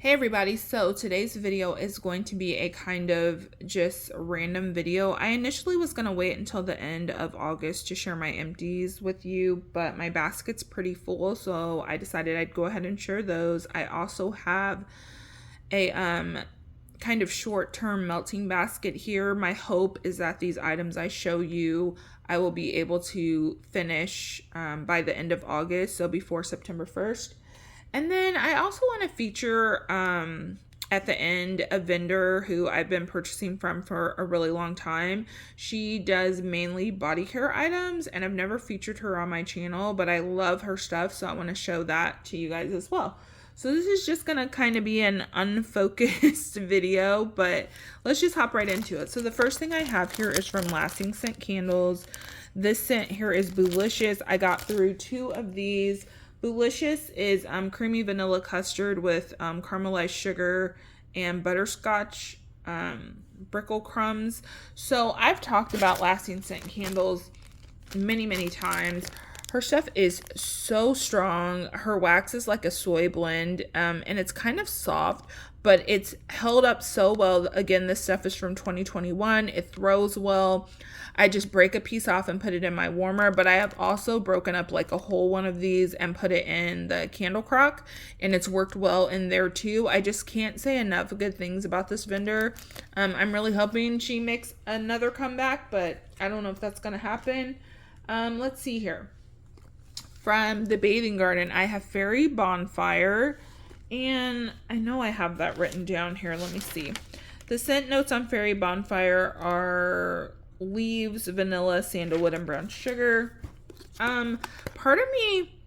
Hey everybody, so today's video is going to be a kind of just random video. I initially was going to wait until the end of August to share my empties with you, but my basket's pretty full, so I decided I'd go ahead and share those. I also have a kind of short-term melting basket here. My hope is that these items I show you, I will be able to finish by the end of August, so before September 1st. And then I also want to feature at the end a vendor who I've been purchasing from for a really long time. She does mainly body care items, and I've never featured her on my channel, but I love her stuff, so I want to show that to you guys as well. So this is just going to kind of be an unfocused video, but let's just hop right into it. So the first thing I have here is from Lasting Scent Candles. This scent here is Boolicious. I got through 2 of these. Boolicious is creamy vanilla custard with caramelized sugar and butterscotch brickle crumbs. So I've talked about Lasting Scent Candles many times. Her stuff is so strong. Her wax is like a soy blend, and it's kind of soft, but it's held up so well. Again, this stuff is from 2021. It throws well. I just break a piece off and put it in my warmer, but I have also broken up like a whole one of these and put it in the candle crock, and it's worked well in there too. I just can't say enough good things about this vendor. I'm really hoping she makes another comeback, but I don't know if that's going to happen. Let's see here. From the Bathing Garden, I have Fairy Bonfire, and I know I have that written down here. Let me see. The scent notes on Fairy Bonfire are leaves, vanilla, sandalwood, and brown sugar. Part of me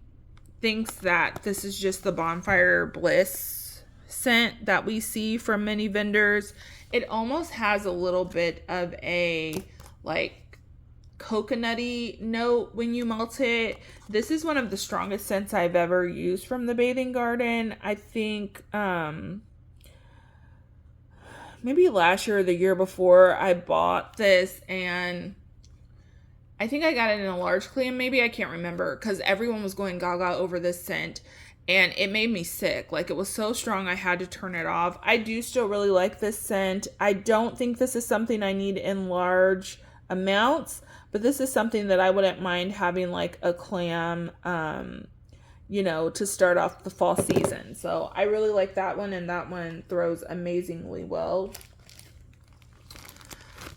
thinks that this is just the Bonfire Bliss scent that we see from many vendors. It almost has a little bit of a like coconutty note when you melt it. This is one of the strongest scents I've ever used from the Bathing Garden. I think maybe last year or the year before I bought this, and I think I got it in a large can, maybe, I can't remember, because everyone was going gaga over this scent and it made me sick. Like, it was so strong I had to turn it off. I do still really like this scent. I don't think this is something I need in large amounts, but this is something that I wouldn't mind having like a clam, to start off the fall season. So I really like that one, and that one throws amazingly well.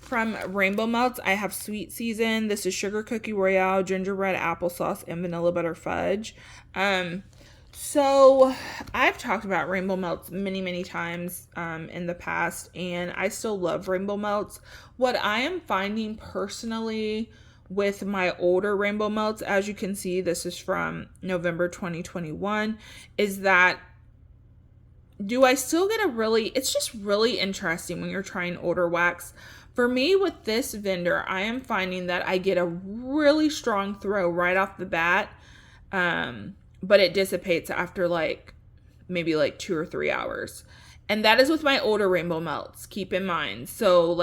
From Rainbow Melts, I have Sweet Season. This is Sugar Cookie Royale, Gingerbread Applesauce, and Vanilla Butter Fudge. So I've talked about Rainbow Melts many times in the past, and I still love Rainbow Melts. What I am finding personally with my older Rainbow Melts, as you can see, this is from November 2021, is that do I still get it's just really interesting when you're trying older wax. For me, with this vendor, I am finding that I get a really strong throw right off the bat, but it dissipates after maybe 2 or 3 hours. And that is with my older Rainbow Melts, keep in mind. So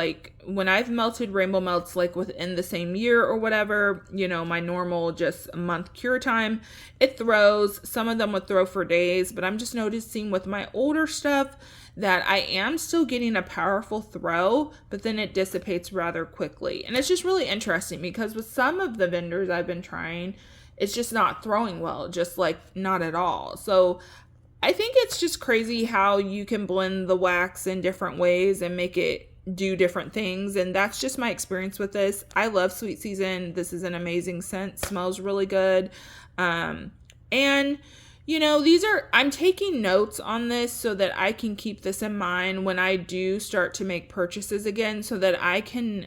when I've melted Rainbow Melts within the same year or whatever, my normal just a month cure time, it throws. Some of them would throw for days, but I'm just noticing with my older stuff that I am still getting a powerful throw, but then it dissipates rather quickly. And it's just really interesting because with some of the vendors I've been trying, it's just not throwing well, just not at all. So I think it's just crazy how you can blend the wax in different ways and make it do different things. And that's just my experience with this. I love Sweet Season. This is an amazing scent. Smells really good. And I'm taking notes on this so that I can keep this in mind when I do start to make purchases again, so that I can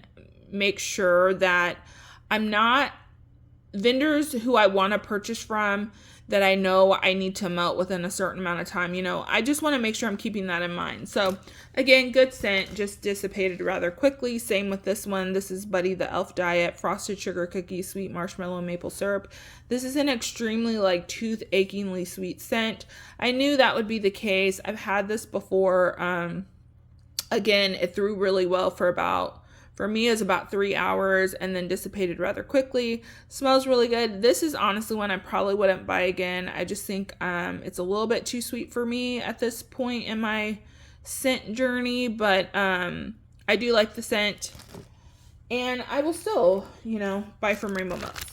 make sure that I'm not vendors who I want to purchase from that I know I need to melt within a certain amount of time. I just want to make sure I'm keeping that in mind. So again, good scent, just dissipated rather quickly. Same with this one. This is Buddy the Elf Diet Frosted Sugar Cookie Sweet Marshmallow Maple Syrup. This is an extremely tooth achingly sweet scent. I knew that would be the case. I've had this before. Again, it threw really well for about For me, is about 3 hours and then dissipated rather quickly. Smells really good. This is honestly one I probably wouldn't buy again. I just think it's a little bit too sweet for me at this point in my scent journey, but I do like the scent, and I will still, buy from Rainbow Melts.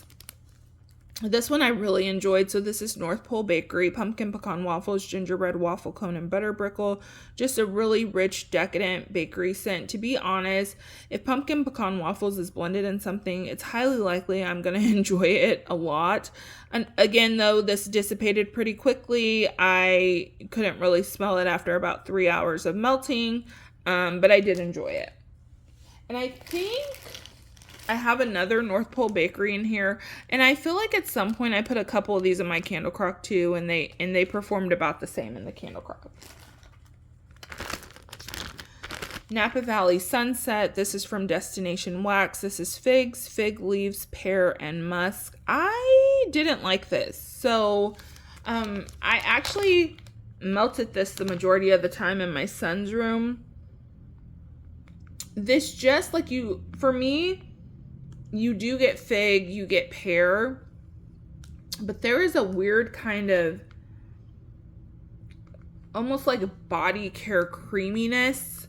This one I really enjoyed. So this is North Pole Bakery, pumpkin pecan waffles, gingerbread waffle cone, and butter brickle. Just a really rich, decadent bakery scent. To be honest, if pumpkin pecan waffles is blended in something, it's highly likely I'm going to enjoy it a lot. And again, though, this dissipated pretty quickly. I couldn't really smell it after about 3 hours of melting, but I did enjoy it. And I think I have another North Pole Bakery in here, and I feel like at some point I put a couple of these in my Candle Crock too, and they performed about the same in the Candle Crock. Napa Valley Sunset. This is from Destination Wax. This is figs, fig leaves, pear, and musk. I didn't like this, so I actually melted this the majority of the time in my son's room. This just like for me, you do get fig, you get pear, but there is a weird kind of almost like a body care creaminess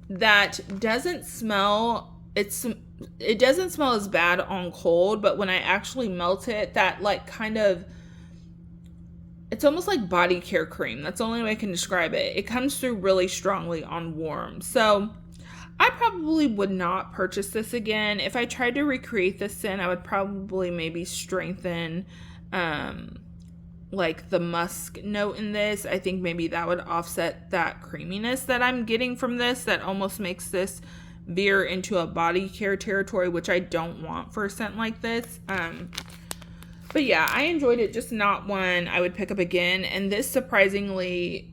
that doesn't smell, it doesn't smell as bad on cold, but when I actually melt it, that like kind of, it's almost like body care cream. That's the only way I can describe it. It comes through really strongly on warm. So I probably would not purchase this again. If I tried to recreate this scent, I would probably maybe strengthen like the musk note in this. I think maybe that would offset that creaminess that I'm getting from this, that almost makes this veer into a body care territory, which I don't want for a scent like this. But yeah, I enjoyed it, just not one I would pick up again. And this surprisingly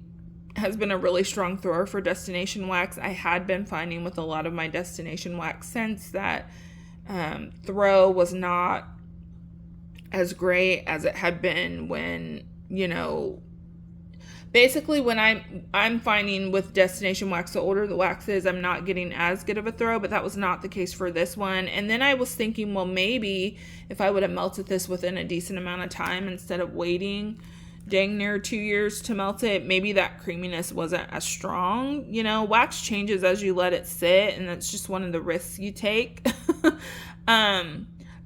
has been a really strong thrower for Destination Wax. I had been finding with a lot of my Destination Wax scents that throw was not as great as it had been when, basically when I'm finding with Destination Wax, the older the wax is, I'm not getting as good of a throw, but that was not the case for this one. And then I was thinking, well, maybe if I would have melted this within a decent amount of time instead of waiting dang near 2 years to melt it, maybe that creaminess wasn't as strong. Wax changes as you let it sit, and that's just one of the risks you take.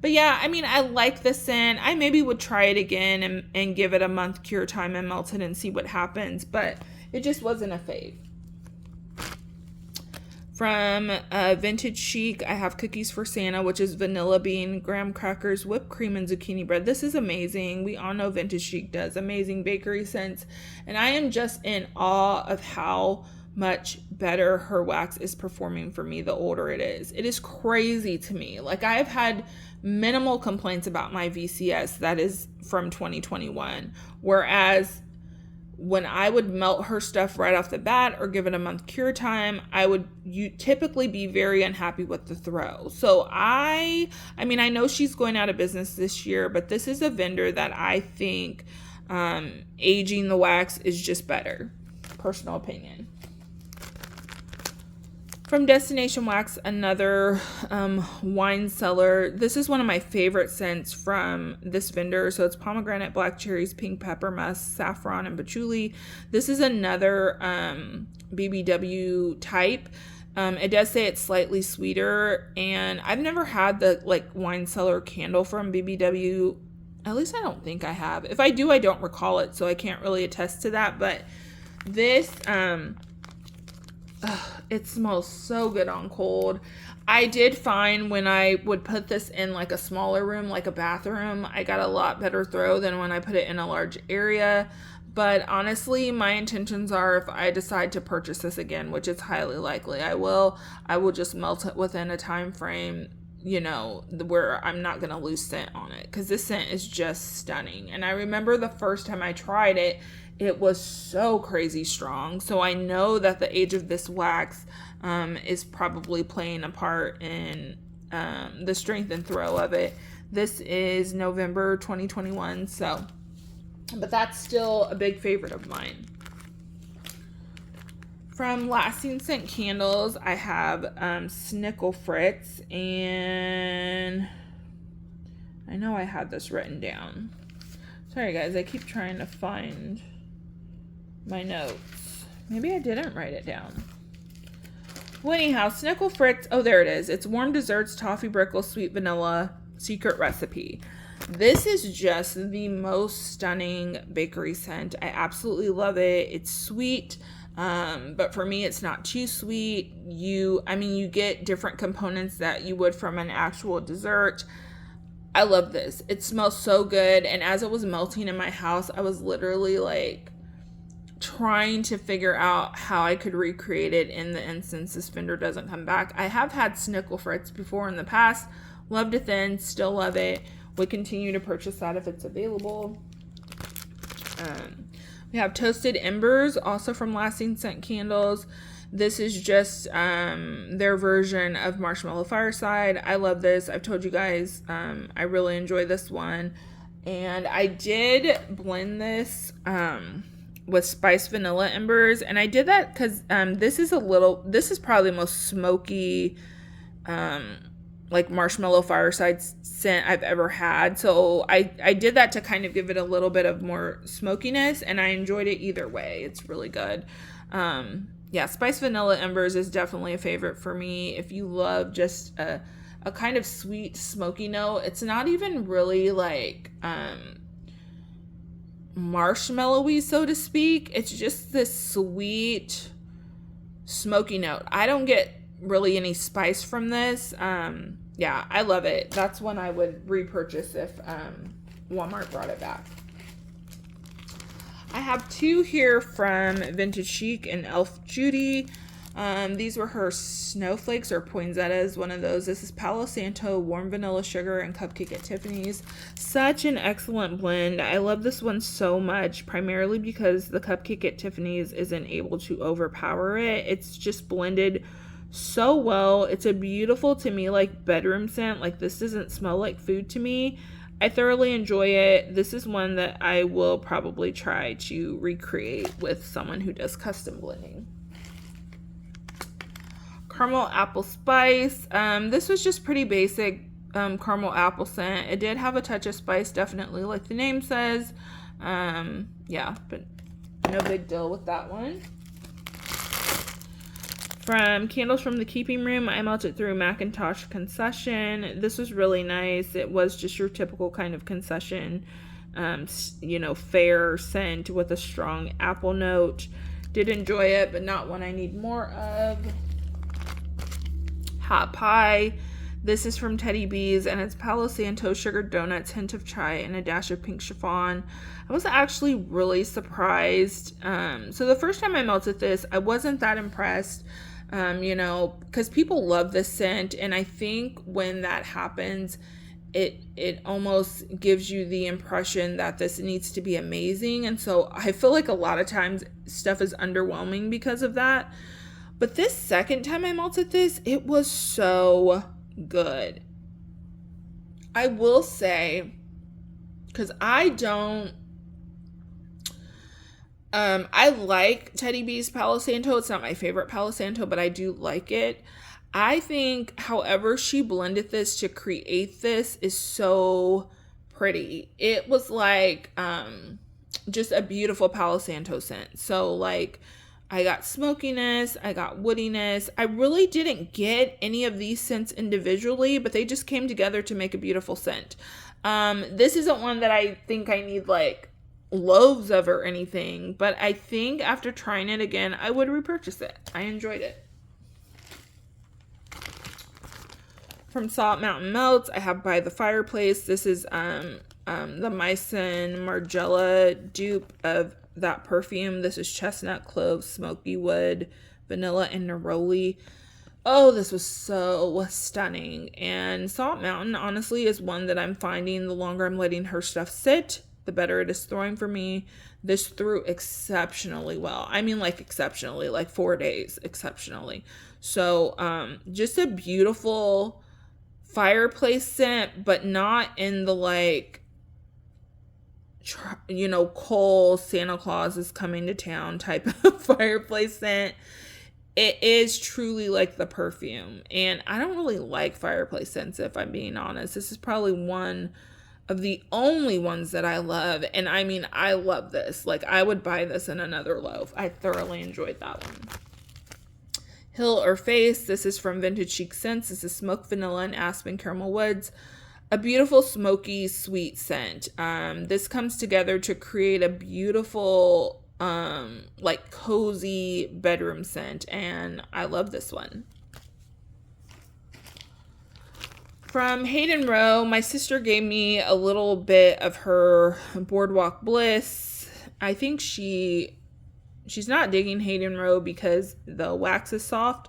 But yeah, I mean, I like the scent. I maybe would try it again and give it a month cure time and melt it and see what happens, but it just wasn't a fave. From Vintage Chic, I have Cookies for Santa, which is vanilla bean, graham crackers, whipped cream, and zucchini bread. This is amazing. We all know Vintage Chic does amazing bakery scents, and I am just in awe of how much better her wax is performing for me the older it is. It is crazy to me. Like, I have had minimal complaints about my VCS that is from 2021, whereas when I would melt her stuff right off the bat or give it a month cure time, you typically be very unhappy with the throw. So I mean, I know she's going out of business this year, but this is a vendor that I think aging the wax is just better. Personal opinion. From Destination Wax, another wine cellar. This is one of my favorite scents from this vendor. So it's pomegranate, black cherries, pink pepper, musk, saffron, and patchouli. This is another BBW type. It does say it's slightly sweeter, and I've never had the wine cellar candle from BBW. At least I don't think I have. If I do, I don't recall it, so I can't really attest to that. But this it smells so good on cold. I did find when I would put this in like a smaller room, like a bathroom, I got a lot better throw than when I put it in a large area. But honestly, my intentions are, if I decide to purchase this again, which is highly likely I will just melt it within a time frame, where I'm not going to lose scent on it, because this scent is just stunning. And I remember the first time I tried it, it was so crazy strong. So I know that the age of this wax is probably playing a part in the strength and throw of it. This is November 2021, but that's still a big favorite of mine. From Lasting Scent Candles, I have Snickle Fritz, and I know I had this written down. Sorry guys, I keep trying to find my notes. Maybe I didn't write it down. Well, anyhow, Snickle Fritz, oh, there it is. It's warm desserts, toffee brickle, sweet vanilla, secret recipe. This is just the most stunning bakery scent. I absolutely love it. It's sweet, but for me, it's not too sweet. You get different components that you would from an actual dessert. I love this. It smells so good. And as it was melting in my house, I was literally like trying to figure out how I could recreate it in the instance this vendor doesn't come back. I have had Snickle Fritz before in the past. Loved it then. Still love it. Would continue to purchase that if it's available. We have Toasted Embers, also from Lasting Scent Candles. This is just their version of Marshmallow Fireside. I love this. I've told you guys I really enjoy this one. And I did blend this with spiced vanilla embers. And I did that because this is probably the most smoky like marshmallow fireside scent I've ever had. So I did that to kind of give it a little bit of more smokiness, and I enjoyed it either way. It's really good. Yeah, spiced vanilla embers is definitely a favorite for me. If you love just a kind of sweet smoky note, it's not even really like marshmallowy, so to speak. It's just this sweet smoky note. I don't get really any spice from this. Yeah, I love it. That's one I would repurchase if Walmart brought it back. I have two here from Vintage Chic and Elf Judy. These were her snowflakes or poinsettias, one of those. This is Palo Santo, warm vanilla sugar, and cupcake at Tiffany's. Such an excellent blend. I love this one so much, primarily because the cupcake at Tiffany's isn't able to overpower it. It's just blended so well. It's a beautiful, to me, like bedroom scent. Like, this doesn't smell like food to me. I thoroughly enjoy it. This is one that I will probably try to recreate with someone who does custom blending. Caramel Apple Spice. This was just pretty basic caramel apple scent. It did have a touch of spice, definitely, like the name says. Yeah, but no big deal with that one. From Candles from the Keeping Room, I melted through Macintosh Concession. This was really nice. It was just your typical kind of concession, fair scent with a strong apple note. Did enjoy it, but not one I need more of. Hot Pie. This is from Teddy B's, and it's Palo Santo, sugar donuts, hint of chai, and a dash of pink chiffon. I was actually really surprised. So the first time I melted this, I wasn't that impressed. Because people love this scent, and I think when that happens, it almost gives you the impression that this needs to be amazing, and so I feel like a lot of times stuff is underwhelming because of that. But this second time I melted this, it was so good. I will say, because I like Teddy B's Palo Santo. It's not my favorite Palo Santo, but I do like it. I think, however she blended this to create this is so pretty. It was like just a beautiful Palo Santo scent. So like I got smokiness, I got woodiness. I really didn't get any of these scents individually, but they just came together to make a beautiful scent. This isn't one that I think I need like loaves of or anything, but I think after trying it again, I would repurchase it. I enjoyed it. From Salt Mountain Melts, I have By the Fireplace. This is the Meissen Margiela dupe of that perfume. This is chestnut, clove, smoky wood, vanilla, and neroli. Oh, this was so stunning. And Salt Mountain, honestly, is one that I'm finding the longer I'm letting her stuff sit, the better it is throwing for me. This threw exceptionally well. I mean, like exceptionally, like 4 days, exceptionally. So, just a beautiful fireplace scent, but not in the like you know, coal, Santa Claus is coming to town type of fireplace scent. It is truly like the perfume. And I don't really like fireplace scents, if I'm being honest. This is probably one of the only ones that I love. And I mean, I love this. Like, I would buy this in another loaf. I thoroughly enjoyed that one. Hill or Face. This is from Vintage Chic Scents. This is smoked vanilla and aspen caramel woods. A beautiful smoky sweet scent. This comes together to create a beautiful like cozy bedroom scent, and I love this one. From Hayden Rowe, my sister gave me a little bit of her Boardwalk Bliss. I think she's not digging Hayden Rowe because the wax is soft,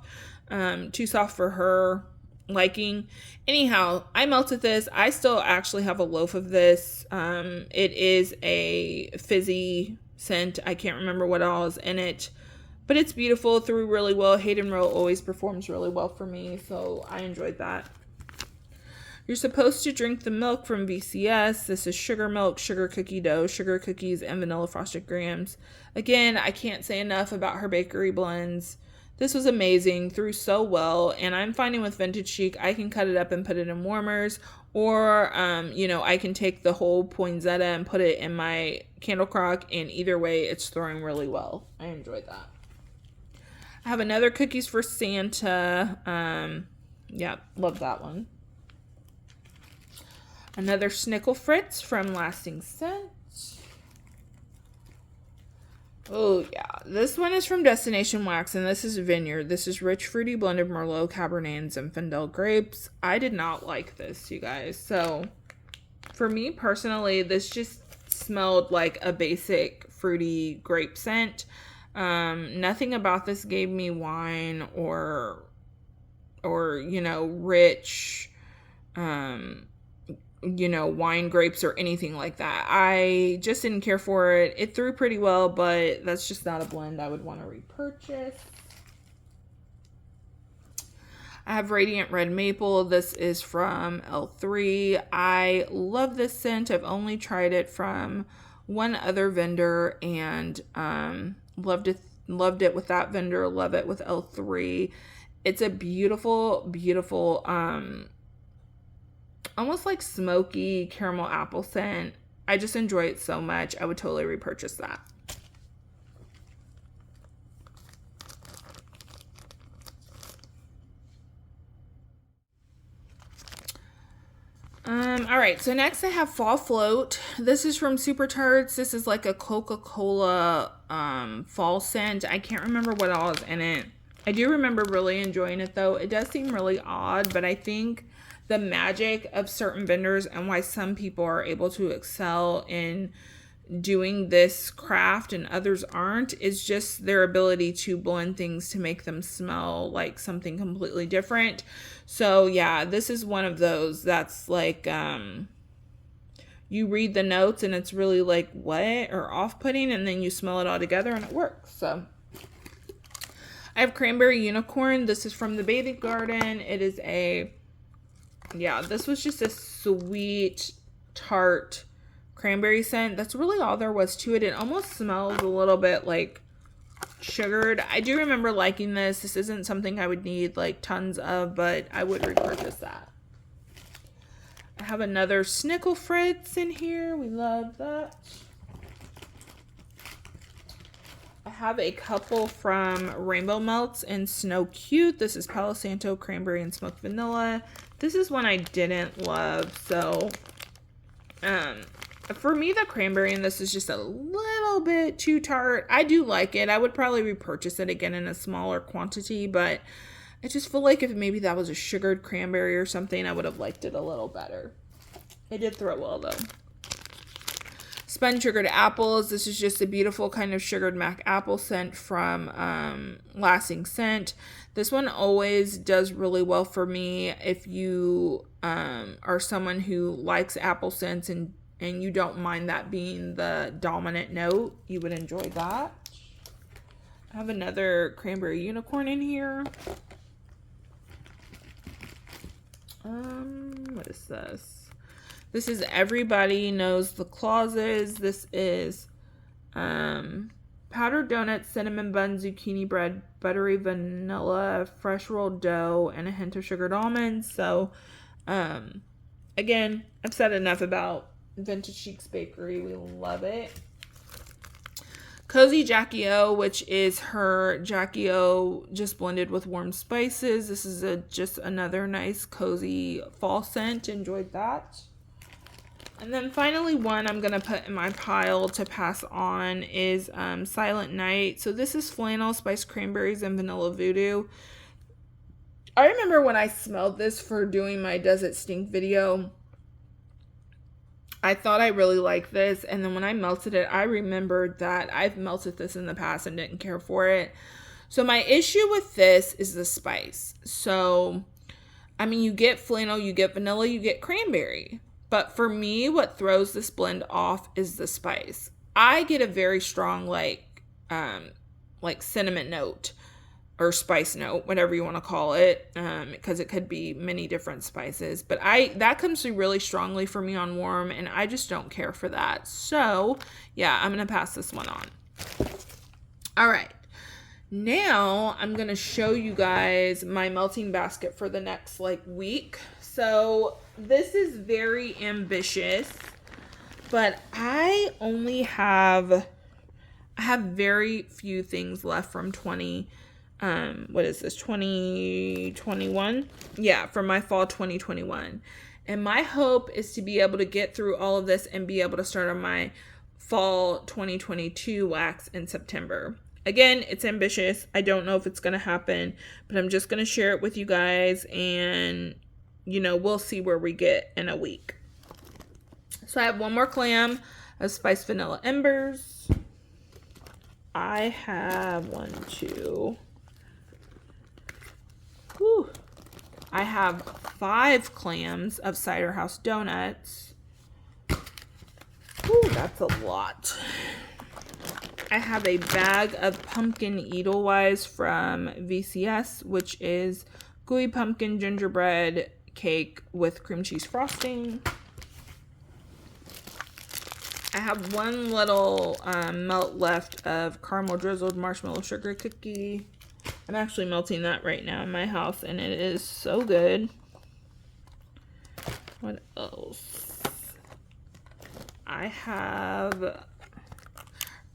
too soft for her liking. Anyhow, I melted this. I still actually have a loaf of this. It is a fizzy scent. I can't remember what all is in it, but it's beautiful, threw really well. Hayden Rowe always performs really well for me, so I enjoyed that. You're supposed to drink the milk from VCS. This is sugar milk, sugar cookie dough, sugar cookies, and vanilla frosted grahams. Again, I can't say enough about her bakery blends. This was amazing, threw so well, and I'm finding with Vintage Chic, I can cut it up and put it in warmers, or, you know, I can take the whole poinsettia and put it in my candle crock, and either way, it's throwing really well. I enjoyed that. I have another Cookies for Santa. Yeah, love that one. Another Snickle Fritz from Lasting Scent. Oh, yeah. This one is from Destination Wax, and this is Vineyard. This is rich, fruity blended Merlot, Cabernet, and Zinfandel grapes. I did not like this, you guys. So, for me personally, this just smelled like a basic fruity grape scent. Nothing about this gave me wine or you know, rich, you know, wine grapes or anything like that. I just didn't care for it. It threw pretty well, but that's just not a blend I would want to repurchase. I have Radiant Red Maple. This is from L3. I love this scent. I've only tried it from one other vendor and loved it with that vendor. Love it with L3. It's a beautiful, beautiful almost like smoky caramel apple scent. I just enjoy it so much. I would totally repurchase that. All right, so next I have Fall Float. This is from Super Tarts. This is like a Coca-Cola fall scent. I can't remember what all is in it. I do remember really enjoying it though. It does seem really odd, but I think the magic of certain vendors and why some people are able to excel in doing this craft and others aren't is just their ability to blend things to make them smell like something completely different. So yeah, this is one of those that's like you read the notes and it's really like what or off-putting, and then you smell it all together and it works. So I have Cranberry Unicorn. This is from the Bathing Garden. It is this was just a sweet, tart cranberry scent. That's really all there was to it. It almost smells a little bit like sugared. I do remember liking this. This isn't something I would need like tons of, but I would repurchase that. I have another Snickle Fritz in here. We love that. I have a couple from Rainbow Melts and Snow Cute. This is Palo Santo, Cranberry, and Smoked Vanilla. This is one I didn't love, so for me, the cranberry in this is just a little bit too tart. I do like it. I would probably repurchase it again in a smaller quantity, but I just feel like if maybe that was a sugared cranberry or something, I would have liked it a little better. It did throw well, though. Spun Sugared Apples. This is just a beautiful kind of sugared mac apple scent from Lasting Scent. This one always does really well for me if you are someone who likes apple scents and you don't mind that being the dominant note. You would enjoy that. I have another Cranberry Unicorn in here. What is this? This is Everybody Knows the Clauses. This is powdered donuts, cinnamon bun, zucchini bread, buttery vanilla, fresh rolled dough, and a hint of sugared almonds. So, again, I've said enough about Vintage Chics Bakery. We love it. Cozy Jackie O, which is her Jackie O just blended with warm spices. This is just another nice cozy fall scent. Enjoyed that. And then finally one I'm going to put in my pile to pass on is Silent Night. So this is flannel, spiced cranberries, and vanilla voodoo. I remember when I smelled this for doing my Does It Stink video, I thought I really liked this, and then when I melted it, I remembered that I've melted this in the past and didn't care for it. So my issue with this is the spice. So, I mean, you get flannel, you get vanilla, you get cranberry. But for me, what throws this blend off is the spice. I get a very strong, like cinnamon note or spice note, whatever you want to call it, because it could be many different spices. But that comes through really strongly for me on warm, and I just don't care for that. So, yeah, I'm going to pass this one on. All right. Now, I'm going to show you guys my melting basket for the next, week. So, this is very ambitious, but I have very few things left from 2021? Yeah, from my fall 2021. And my hope is to be able to get through all of this and be able to start on my fall 2022 wax in September. Again, it's ambitious. I don't know if it's going to happen, but I'm just going to share it with you guys, and, we'll see where we get in a week. So I have one more clam of spiced vanilla embers. I have I have 5 clams of Cider House Donuts. That's a lot. I have a bag of pumpkin Edelweiss from VCS, which is gooey pumpkin gingerbread cake with cream cheese frosting. I have one little melt left of caramel drizzled marshmallow sugar cookie. I'm actually melting that right now in my house, and it is so good. What else? I have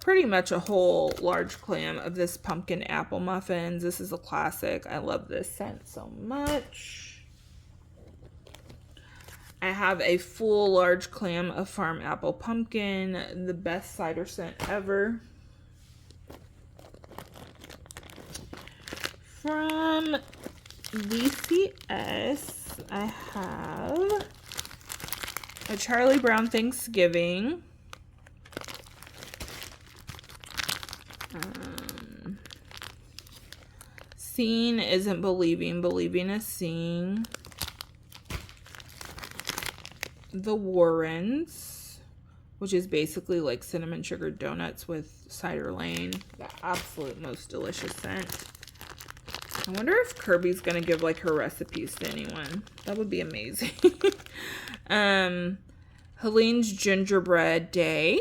pretty much a whole large clam of this pumpkin apple muffins. This is a classic. I love this scent so much. I have a full large clam of farm apple pumpkin, the best cider scent ever. From VCS, I have a Charlie Brown Thanksgiving. Seeing isn't believing, believing is seeing. The Warrens, which is basically like cinnamon sugar donuts with cider lane. The absolute most delicious scent. I wonder if Kirby's gonna give her recipes to anyone. That would be amazing. Helene's Gingerbread Day.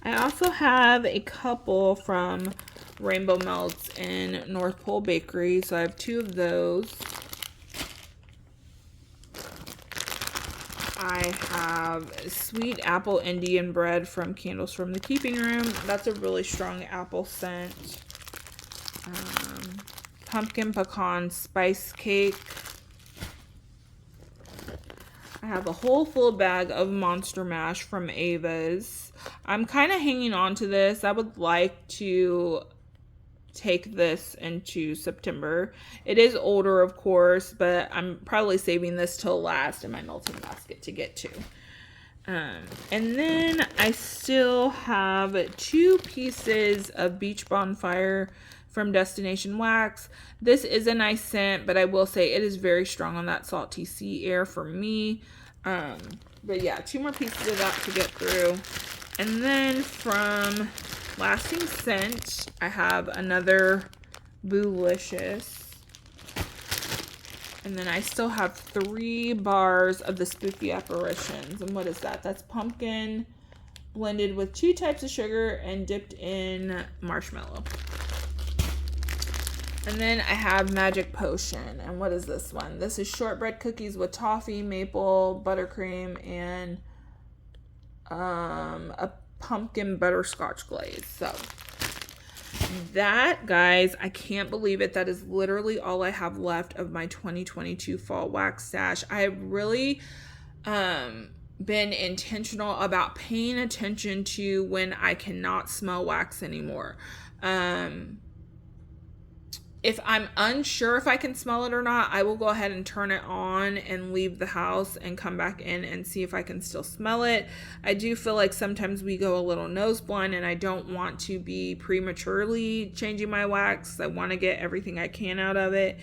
I also have a couple from Rainbow Melts in North Pole Bakery. So I have 2 of those. I have sweet apple Indian bread from Candles from the Keeping Room. That's a really strong apple scent. Pumpkin pecan spice cake. I have a whole full bag of Monster Mash from Ava's. I'm kind of hanging on to this. I would like to take this into September. It is older, of course, but I'm probably saving this till last in my melting basket to get to. And then I still have 2 pieces of Beach Bonfire from Destination Wax. This is a nice scent, but I will say it is very strong on that salty sea air for me. But yeah, 2 more pieces of that to get through. And then from Lasting Scent, I have another Boolicious. And then I still have 3 bars of the Spooky Apparitions. And what is that? That's pumpkin blended with 2 types of sugar and dipped in marshmallow. And then I have Magic Potion. And what is this one? This is shortbread cookies with toffee, maple, buttercream, and a pumpkin butterscotch glaze. So that, guys, I can't believe it. That is literally all I have left of my 2022 fall wax stash. I have really been intentional about paying attention to when I cannot smell wax anymore. If I'm unsure if I can smell it or not, I will go ahead and turn it on and leave the house and come back in and see if I can still smell it. I do feel like sometimes we go a little nose blind, and I don't want to be prematurely changing my wax. I want to get everything I can out of it.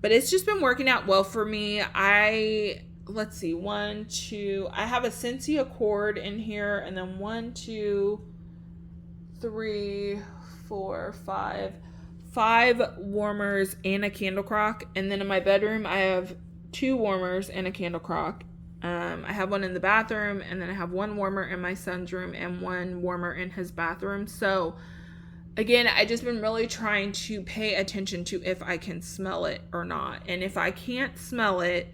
But it's just been working out well for me. Let's see, 1, 2, I have a Scentsy Accord in here, and then 1, 2, 3, 4, 5 warmers and a candle crock. And then in my bedroom, I have 2 warmers and a candle crock. I have one in the bathroom, and then I have 1 warmer in my son's room and 1 warmer in his bathroom. So again, I just been really trying to pay attention to if I can smell it or not. And if I can't smell it,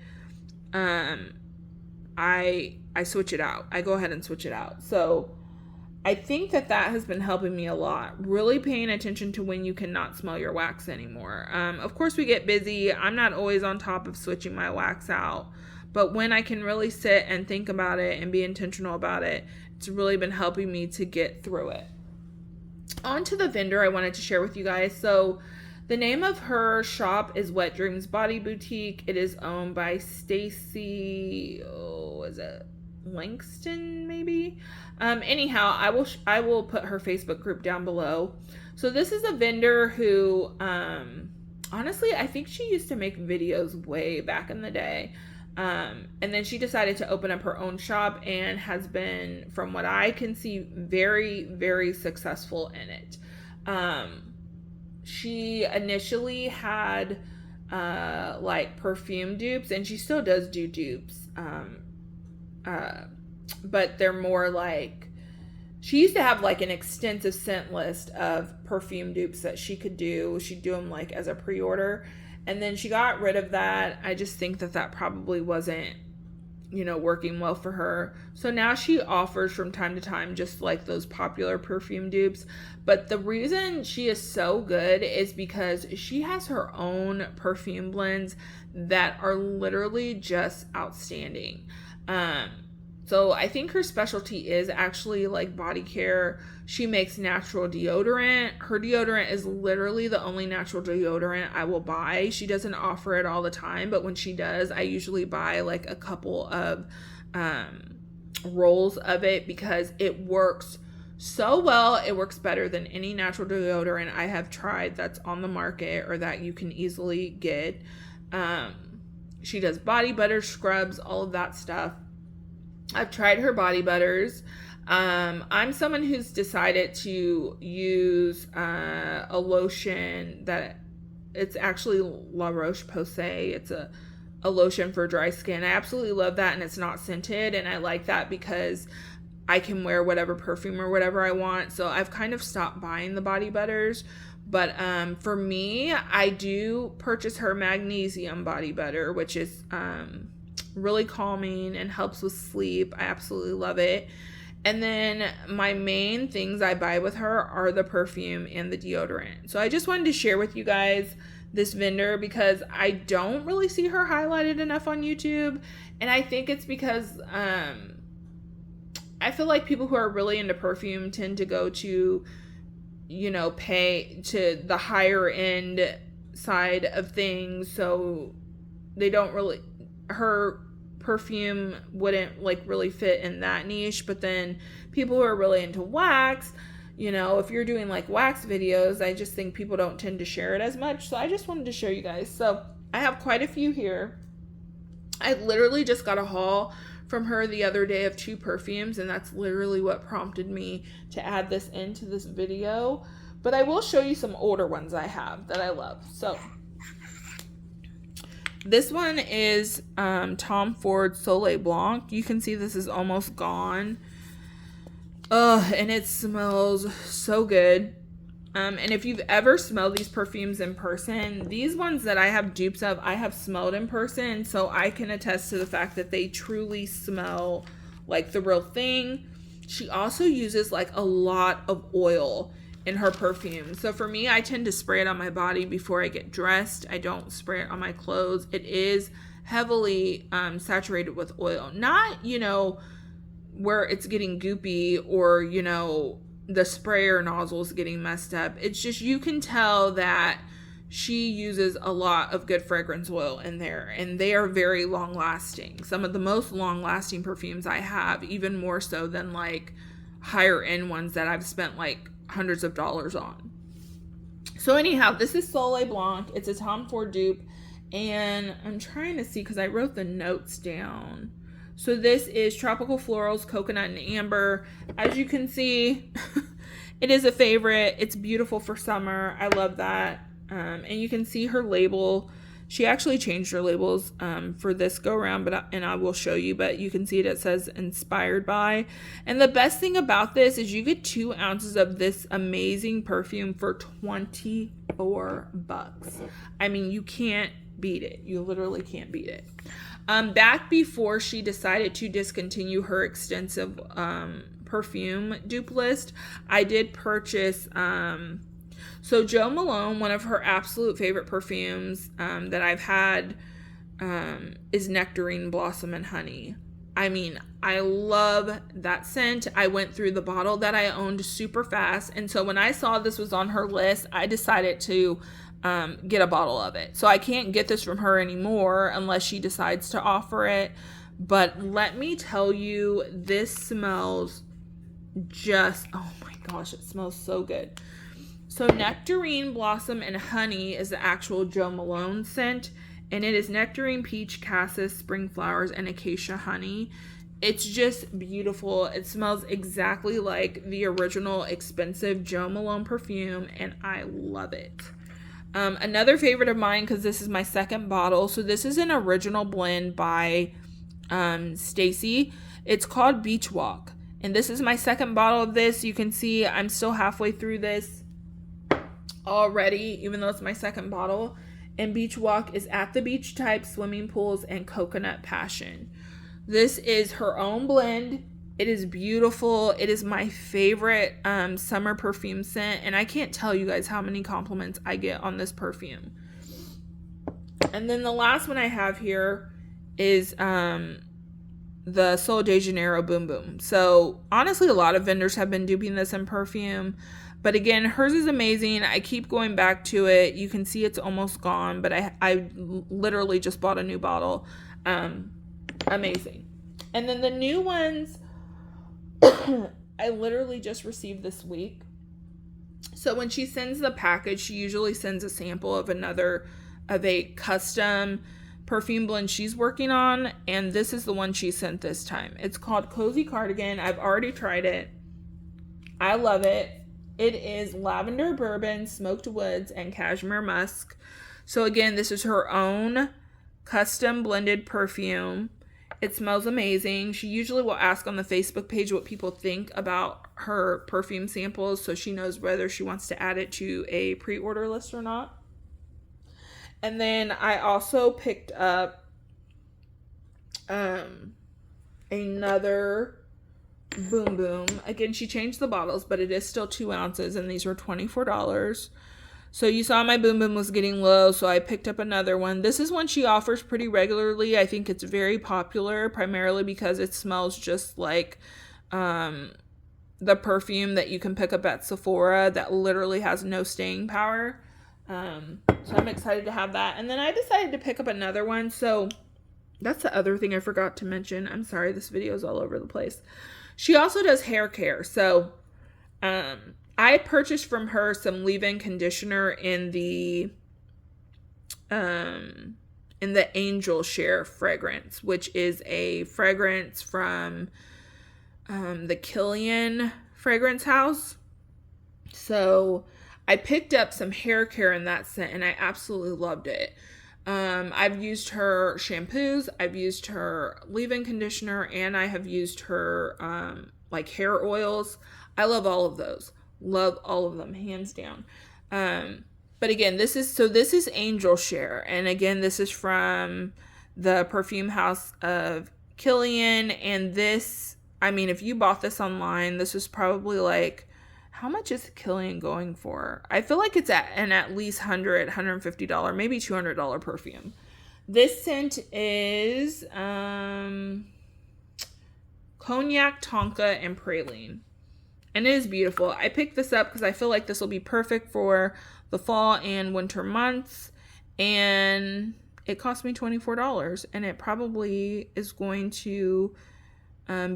I switch it out. I go ahead and switch it out. So I think that has been helping me a lot. Really paying attention to when you cannot smell your wax anymore. Of course, we get busy. I'm not always on top of switching my wax out. But when I can really sit and think about it and be intentional about it, it's really been helping me to get through it. On to the vendor I wanted to share with you guys. So the name of her shop is Wet Dreams Body Boutique. It is owned by Stacy, is it Langston maybe? Anyhow, I will put her Facebook group down below. So this is a vendor who, honestly, I think she used to make videos way back in the day. And then she decided to open up her own shop and has been, from what I can see, very, very successful in it. She initially had like perfume dupes, and she still does do dupes. But they're more like, she used to have like an extensive scent list of perfume dupes that she could do. She'd do them like as a pre-order, and then she got rid of that. I just think that probably wasn't, working well for her. So now she offers from time to time just like those popular perfume dupes. But the reason she is so good is because she has her own perfume blends that are literally just outstanding. So I think her specialty is actually like body care. She makes natural deodorant. Her deodorant is literally the only natural deodorant I will buy. She doesn't offer it all the time, but when she does, I usually buy like a couple of rolls of it because it works so well. It works better than any natural deodorant I have tried that's on the market or that you can easily get. She does body butter, scrubs, all of that stuff. I've tried her body butters. I'm someone who's decided to use a lotion that it's actually La Roche-Posay. It's a lotion for dry skin. I absolutely love that, and it's not scented, and I like that because I can wear whatever perfume or whatever I want. So I've kind of stopped buying the body butters. But for me, I do purchase her magnesium body butter, which is really calming and helps with sleep. I absolutely love it. And then my main things I buy with her are the perfume and the deodorant. So I just wanted to share with you guys this vendor because I don't really see her highlighted enough on YouTube. And I think it's because I feel like people who are really into perfume tend to go to, pay to the higher end side of things. So they don't really, her perfume wouldn't like really fit in that niche. But then people who are really into wax, if you're doing like wax videos, I just think people don't tend to share it as much. So I just wanted to show you guys. So I have quite a few here. I literally just got a haul from her the other day of 2 perfumes, and that's literally what prompted me to add this into this video. But I will show you some older ones I have that I love. So This one is Tom Ford Soleil Blanc. You can see this is almost gone. And it smells so good. And if you've ever smelled these perfumes in person, these ones that I have dupes of, I have smelled in person. So I can attest to the fact that they truly smell like the real thing. She also uses like a lot of oil in her perfume. So for me, I tend to spray it on my body before I get dressed. I don't spray it on my clothes. It is heavily saturated with oil. Not, where it's getting goopy or, the sprayer nozzle is getting messed up. It's just, you can tell that she uses a lot of good fragrance oil in there, and they are very long lasting. Some of the most long lasting perfumes I have, even more so than like higher end ones that I've spent like hundreds of dollars on. So anyhow, this is Soleil Blanc. It's a Tom Ford dupe, and I'm trying to see because I wrote the notes down. So this is Tropical Florals, Coconut, and Amber. As you can see, it is a favorite. It's beautiful for summer. I love that. And you can see her label. She actually changed her labels for this go around, and I will show you, but you can see it says inspired by. And the best thing about this is you get 2 ounces of this amazing perfume for $24. I mean, you can't beat it. You literally can't beat it. Back before she decided to discontinue her extensive perfume dupe list, I did purchase so Jo Malone, one of her absolute favorite perfumes that I've had is Nectarine Blossom and Honey. I mean, I love that scent. I went through the bottle that I owned super fast, and so when I saw this was on her list, I decided to get a bottle of it. So I can't get this from her anymore unless she decides to offer it. But let me tell you, this smells just, oh my gosh, it smells so good. So Nectarine Blossom and Honey is the actual Jo Malone scent, and it is nectarine, peach, cassis, spring flowers, and acacia honey. It's just beautiful. It smells exactly like the original expensive Jo Malone perfume, and I love it. Another favorite of mine, because this is my second bottle, so this is an original blend by Stacy. It's called Beach Walk, and this is my second bottle of this. You can see I'm still halfway through this already, even though it's my second bottle. And Beach Walk is at the beach type, swimming pools, and coconut passion. This is her own blend. It is beautiful. It is my favorite summer perfume scent, and I can't tell you guys how many compliments I get on this perfume. And then the last one I have here is the Sol de Janeiro Boom Boom. So honestly, a lot of vendors have been duping this in perfume, but again, hers is amazing. I keep going back to it. You can see it's almost gone, but I literally just bought a new bottle. Amazing. And then the new ones I literally just received this week. So when she sends the package, she usually sends a sample of a custom perfume blend she's working on, and this is the one she sent this time. It's called Cozy Cardigan. I've already tried it. I love it. It is lavender, bourbon, smoked woods, and cashmere musk. So again, this is her own custom blended perfume. It smells amazing. She usually will ask on the Facebook page what people think about her perfume samples, so she knows whether she wants to add it to a pre-order list or not. And then I also picked up another Boom Boom. Again, she changed the bottles, but it is still 2 ounces, and these were $24. So you saw my Boom Boom was getting low, so I picked up another one. This is one she offers pretty regularly. I think it's very popular, primarily because it smells just like the perfume that you can pick up at Sephora that literally has no staying power. So I'm excited to have that. And then I decided to pick up another one. So that's the other thing I forgot to mention. I'm sorry, this video is all over the place. She also does hair care. So I purchased from her some leave-in conditioner in the Angel Share fragrance, which is a fragrance from the Killian fragrance house. So I picked up some hair care in that scent, and I absolutely loved it. I've used her shampoos, I've used her leave-in conditioner, and I have used her like hair oils. I love all of those. Love all of them, hands down. But again, this is Angel Share, and again, this is from the Perfume House of Killian, and this, I mean, if you bought this online, this was probably like, how much is Killian going for? I feel like it's at least $150, maybe $200 perfume. This scent is cognac, tonka, and praline. And it is beautiful. I picked this up because I feel like this will be perfect for the fall and winter months. And it cost me $24. And it probably is going to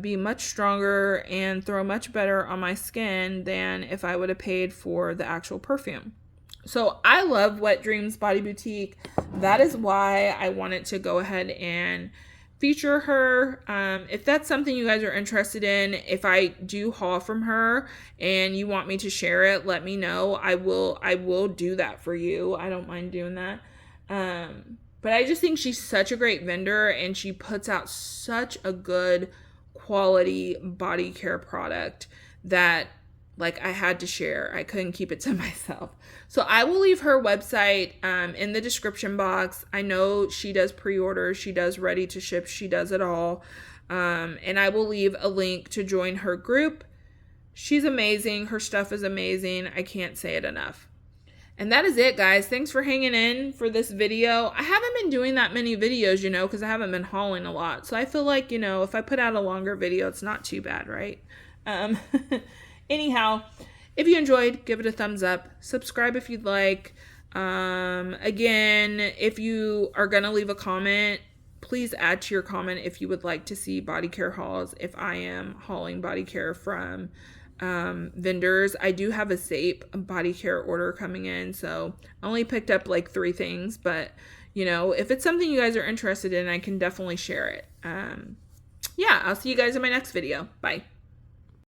be much stronger and throw much better on my skin than if I would have paid for the actual perfume. So I love Wet Dreams Body Boutique. That is why I wanted to go ahead and feature her. If that's something you guys are interested in, if I do haul from her and you want me to share it, let me know. I will do that for you. I don't mind doing that. But I just think she's such a great vendor, and she puts out such a good quality body care product that, like, I had to share. I couldn't keep it to myself. So I will leave her website in the description box. I know she does pre-orders, she does ready to ship, she does it all. And I will leave a link to join her group. She's amazing. Her stuff is amazing. I can't say it enough. And that is it, guys. Thanks for hanging in for this video. I haven't been doing that many videos, because I haven't been hauling a lot. So I feel like, if I put out a longer video, it's not too bad, right? Anyhow, if you enjoyed, give it a thumbs up. Subscribe if you'd like. Again, if you are going to leave a comment, please add to your comment if you would like to see body care hauls. If I am hauling body care from vendors. I do have a SAPE body care order coming in, so I only picked up like 3 things, but if it's something you guys are interested in, I can definitely share it. Yeah, I'll see you guys in my next video. Bye.